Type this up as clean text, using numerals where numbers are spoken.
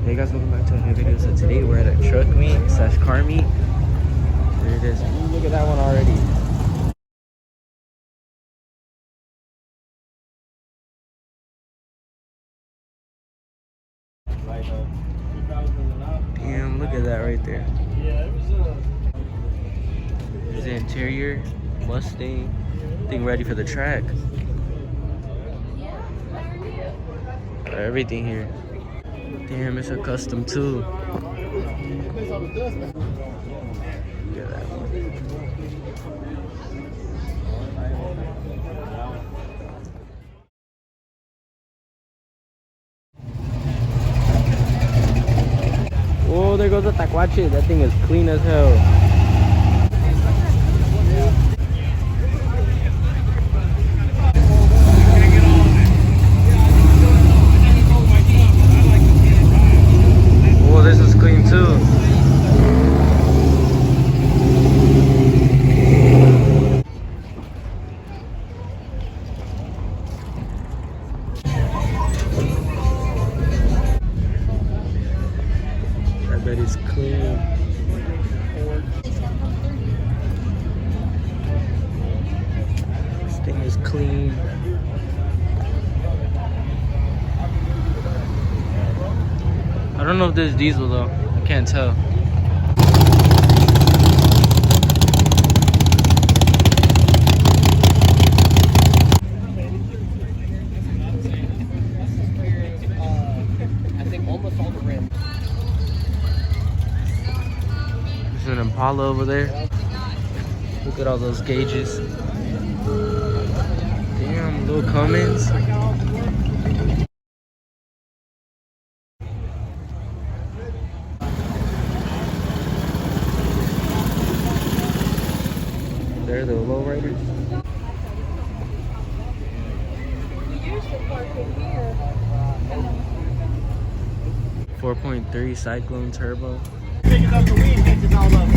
Hey guys, welcome back to a new video. So today we're at a truck meet slash car meet. There it is. Ooh, look at that one already. Damn, look at that right there. There's the interior, Mustang. Thing ready for the track. Everything here. Damn, it's a custom too. Look at that one. Oh, there goes the tacuache. That thing is clean as hell. Oh, this is clean too. I bet it's clean. This thing is clean. I don't know if this is diesel though. I can't tell. I think almost all the rims. There's an Impala over there. Look at all those gauges. Damn, little Cummins. They're the lowriders. We usually park in here. 4.3 Cyclone Turbo. Picking up the weed, mixes all of them.